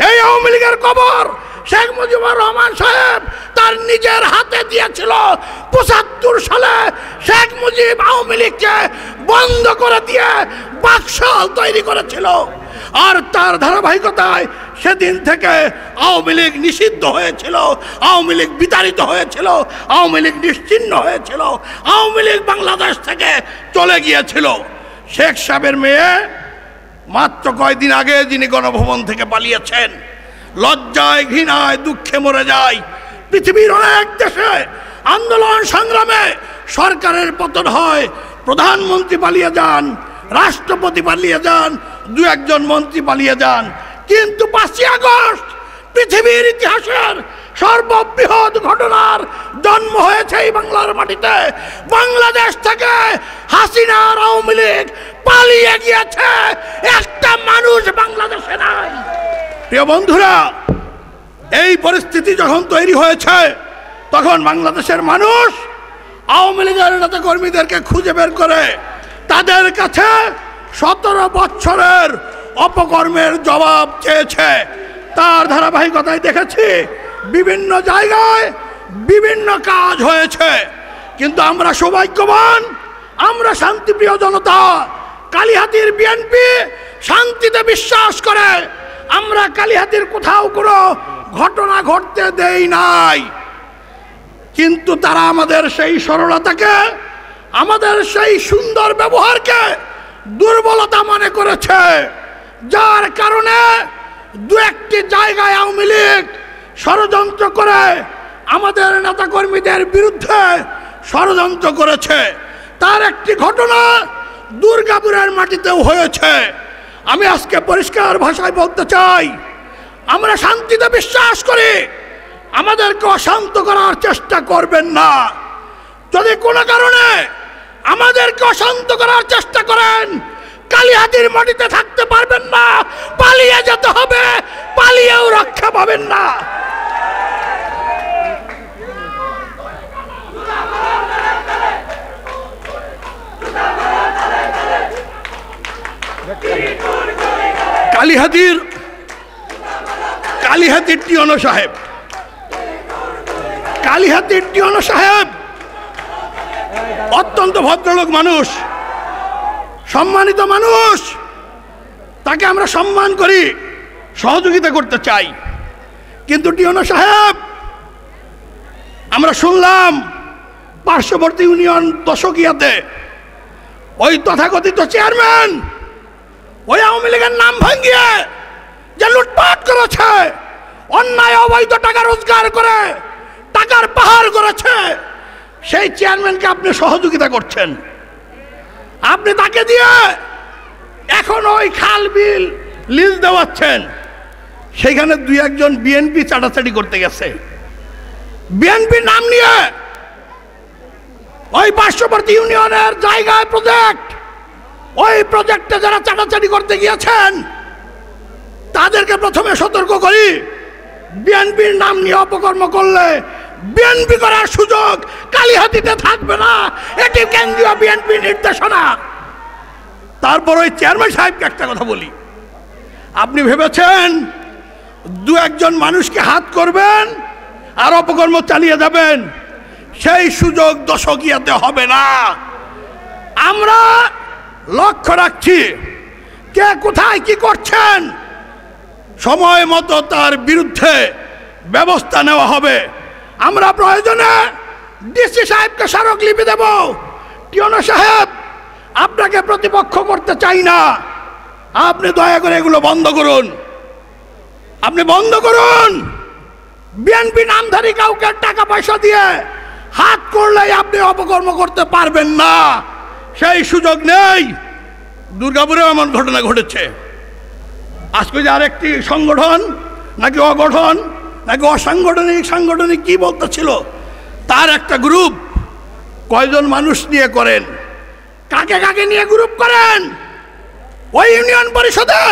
এই আওয়ামী লীগের কবর শেখ মুজিবুর রহমান সাহেব তার নিজের হাতে দিয়েছিল। ৭৫ সালে শেখ মুজিব আওয়ামী লীগকে বন্ধ করে দিয়ে বাকশাল তৈরি করেছিল। আর তার ধারাবাহিকতায় সেদিন থেকে আওয়ামী লীগ নিষিদ্ধ হয়েছিল, আওয়ামী লীগ বিতাড়িত হয়েছিল, আওয়ামী লীগ নিশ্চিহ্ন হয়েছিল, আওয়ামী লীগ বাংলাদেশ থেকে চলে গিয়েছিল। শেখ সাহেবের মেয়ে মাত্র কয়েকদিন আগে যিনি গণভবন থেকে পালিয়েছেন, লজ্জায় ঘৃণায় দুঃখে মরে যায়। পৃথিবীর অনেক দেশে আন্দোলন সংগ্রামে সরকারের পতন হয়, প্রধানমন্ত্রী পালিয়ে যান, রাষ্ট্রপতি পালিয়ে যান, দু একজন মন্ত্রী পালিয়ে যান। কিন্তু ৫ই আগস্ট পৃথিবীর ইতিহাসের সর্ববৃহৎ ঘটনার জন্ম হয়েছে এই বাংলার মাটিতে। বাংলাদেশ থেকে হাসিনার আওয়ামী লীগ পালিয়ে গিয়েছে, একটা মানুষ বাংলাদেশে নাই। প্রিয় বন্ধুরা, এই পরিস্থিতি যখন তৈরি হয়েছে তখন বাংলাদেশের মানুষ আওয়ামী লীগের নেতা কর্মীদেরকে খুঁজে বের করে তাদের কাছে ১৭ বছরের অপকর্মের জবাব চেয়েছে। তার ধারাবাহিকতায় দেখেছি বিভিন্ন জায়গায় বিভিন্ন কাজ হয়েছে। কিন্তু আমরা সৌভাগ্যবান, আমরা শান্তিপ্রিয় জনতা। কালিহাতীর বিএনপি শান্তিতে বিশ্বাস করে। আমরা কালিহাতীর কোথাও কোনো ঘটনা ঘটতে দেই নাই। কিন্তু তারা আমাদের সেই সরলতাকে, আমাদের সেই সুন্দর ব্যবহারকে দুর্বলতা মনে করেছে, যার কারণে দু একটি জায়গায় আওয়ামী লীগ ষড়যন্ত্র করে আমাদের নেতাকর্মীদের বিরুদ্ধে ষড়যন্ত্র করেছে। তার একটি ঘটনা দুর্গাপুরের মাটিতেও হয়েছে। আমি আজকে পরিষ্কার ভাষায় বলতে চাই, আমরা শান্তিতে বিশ্বাস করি, আমাদেরকে অশান্ত করার চেষ্টা করবেন না। যদি কোনো কারণে আমাদেরকে অশান্ত করার চেষ্টা করেন, কালিহাতীর মাটিতে থাকতে পারবেন না, পালিয়ে যেতে হবে, পালিয়েও রক্ষা পাবেন না। কালিহাতীর টিওনো সাহেব অত্যন্ত ভদ্রলোক মানুষ, সম্মানিত মানুষ। তাকে আমরা সম্মান করি, সহযোগিতা করতে চাই। কিন্তু টিওনো সাহেব, আমরা শুনলাম পার্শ্ববর্তী ইউনিয়ন দশকিয়াতে ওই তথাকথিত চেয়ারম্যান ওই আওয়ামী লীগের নাম ভাঙিয়ে যে লুটপাট করেছে, অন্যায় অবৈধ টাকা রোজগার করে টাকার পাহাড় করেছে, সেই চেয়ারম্যানকে আপনি সহযোগিতা করছেন। আপনি তাকে দিয়ে এখন ওই খাল বিল লিজ দেওয়াচ্ছেন। সেখানে দুই একজন বিএনপি চাটাচাটি করতে গেছে, বিএনপি নাম নিয়ে ওই পার্শ্ববর্তী ইউনিয়নের জায়গায় প্রজেক্ট, ওই প্রজেক্টে যারা চাটাচাটি করতে গিয়েছেন তাদেরকে প্রথমে সতর্ক করি, বিএনপির নাম নিয়ে অপকর্ম করলে বিএনপি করার সুযোগ কালিহাতীতে থাকবে না, এটি কেন্দ্রীয় বিএনপি নির্দেশনা। তারপর ওই চেয়ারম্যান সাহেবকে একটা কথা বলি, আপনি ভেবেছেন দু একজন মানুষকে হাত করবেন আর অপকর্ম চালিয়ে যাবেন, সেই সুযোগ দশকিয়াতে হবে না। আমরা লক্ষ্য রাখছি কে কোথায় কি করছেন, সময় মতো তার বিরুদ্ধে ব্যবস্থা নেওয়া হবে। আমরা প্রয়োজনে ডিসি সাহেবকে স্মারকলিপি দেব, টিওনো সাহেব আপনাকে প্রতিপক্ষ করতে চাই না, আপনি দয়া করে এগুলো বন্ধ করুন, আপনি বন্ধ করুন। বিএনপি নামধারী কাউকে টাকা পয়সা দিয়ে হাত করলেই আপনি অপকর্ম করতে পারবেন না, সেই সুযোগ নেই। দুর্গাপুরেও এমন ঘটনা ঘটেছে। আজকে যে আরেকটি সংগঠন নাকি অগঠন নাকি সাংগঠনিক কি বলতেছিল, তার একটা গ্রুপ কয়জন মানুষ নিয়ে করেন, কাকে কাকে নিয়ে গ্রুপ করেন? ওই ইউনিয়ন পরিষদে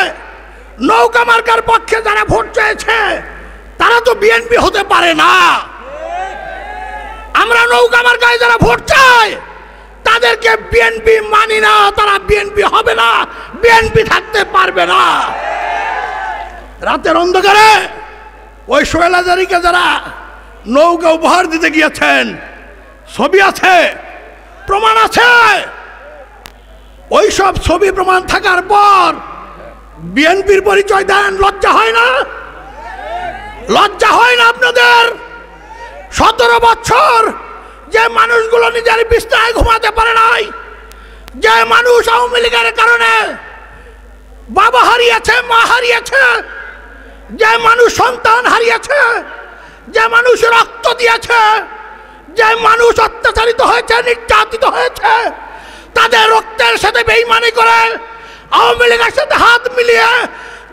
নৌকা মার্কার পক্ষে যারা ভোট চেয়েছে তারা তো বিএনপি হতে পারে না। আমরা নৌকা মার্কায় যারা ভোট চাই তাদেরকে বিএনপি মানি না, তারা বিএনপি হবে না, বিএনপি থাকতে পারবে না। রাতের অন্ধকারে ওই সোহেল আজারিকে যারা নৌকা উপহার দিতে গিয়েছেন, ছবি আছে, প্রমাণ আছে। ওই সব ছবি প্রমাণ থাকার পর বিএনপির পরিচয় দেন, লজ্জা হয় না? লজ্জা হয় না আপনাদের? 17 বছর যে মানুষগুলো নিজের বিছানায় ঘুমাতে পারে নাই, যে মানুষ আওয়ামী লীগের কারণে বাবা হারিয়েছে, মা হারিয়েছে, যে মানুষ সন্তান হারিয়েছে, যে মানুষ রক্ত দিয়েছে, যে মানুষ অত্যাচারিত হয়েছে, নির্যাতিত হয়েছে, তাদের রক্তের সাথে বেঈমানি করে আওয়ামী লীগের সাথে হাত মিলিয়ে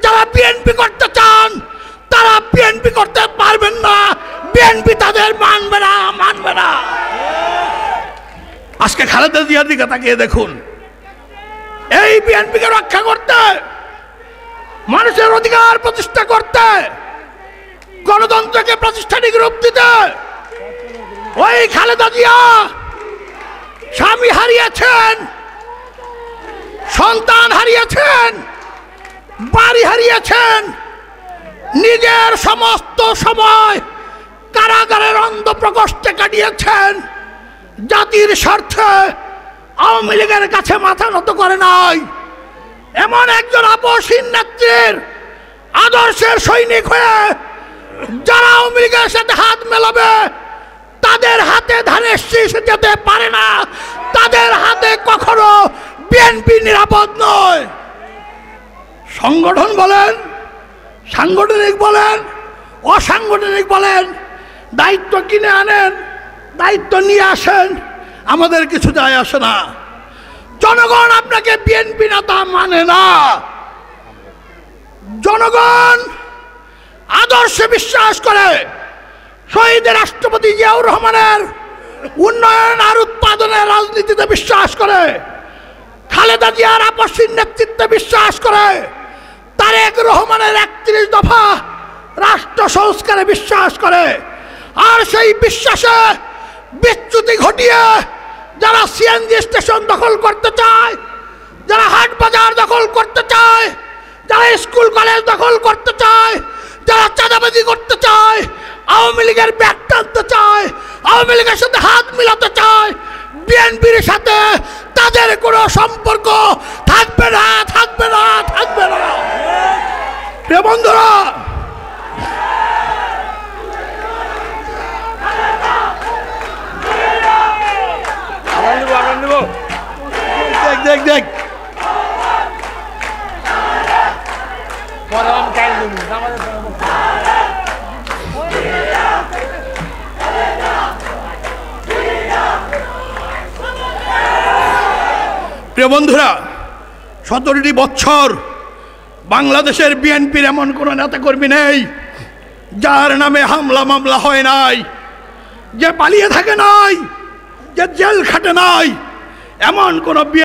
যারা বিএনপি করতে চান তারা বিএনপি করতে পারবেন না। বিএনপি তাদের মানবে না, মানবে না। আজকে খালেদা জিয়ার দিকে তাকিয়ে দেখুন। এই বিএনপিকে রক্ষা করতে, মানুষের অধিকার প্রতিষ্ঠা করতে, গণতন্ত্রকে প্রাতিষ্ঠানিক রূপ দিতে ওই খালেদা জিয়া স্বামী হারিয়েছেন, সন্তান হারিয়েছেন, বাড়ি হারিয়েছেন, নিজের সমস্ত সময় কারাগারের অন্ধ প্রকোষ্ঠে কাটিয়েছেন। জাতির স্বার্থে আওয়ামী লীগের কাছে মাথা নত করে নাই। এমন একজন আপসহীন নেত্রীর আদর্শের সৈনিক হয়ে যারা আওয়ামী লীগের সাথে হাত মেলাবে তাদের হাতে ধানের শীষ যেতে পারে না, তাদের হাতে কখনো বিএনপি নিরাপদ নয়। সংগঠন বলেন, সাংগঠনিক বলেন, অসাংগঠনিক বলেন, দায়িত্ব কিনে আনেন, দায়িত্ব নিয়ে আসেন, আমাদের কিছু যায় আসে না। জনগণ আপনাকে বিএনপি নেতা মানে না। জনগণ আদর্শে বিশ্বাস করে, শহীদ রাষ্ট্রপতি জিয়াউর রহমানের উন্নয়ন আর উৎপাদনের রাজনীতিতে বিশ্বাস করে, খালেদা জিয়ার আপসহীন নেতৃত্বে বিশ্বাস করে, তারেক রহমানের 31 দফা রাষ্ট্র সংস্কারে বিশ্বাস করে। আর সেই বিশ্বাসে বিচ্যুতি ঘটিয়ে যারা সিএনজি স্টেশন দখল করতে চায়, যারা হাট বাজার দখল করতে চায়, যারা স্কুল কলেজ দখল করতে চায়, যারা চাঁদাবাজি করতে চায়, আওয়ামী লীগের ব্যাগ টানতে চায়, আওয়ামী লীগের সাথে হাত মিলাতে চায়, বিএনপির সাথে তাদের কোনো সম্পর্ক থাকবে না, থাকবে না, থাকবে না। প্রিয় বন্ধুরা, দেখ দেখ প্রিয় বন্ধুরা, 17টি বছর বাংলাদেশের বিএনপির এমন কোন নেতাকর্মী নেই যার নামে হামলা মামলা হয় নাই, যে পালিয়ে থাকে নাই, যে জেল খাটে নাই, এমন কোন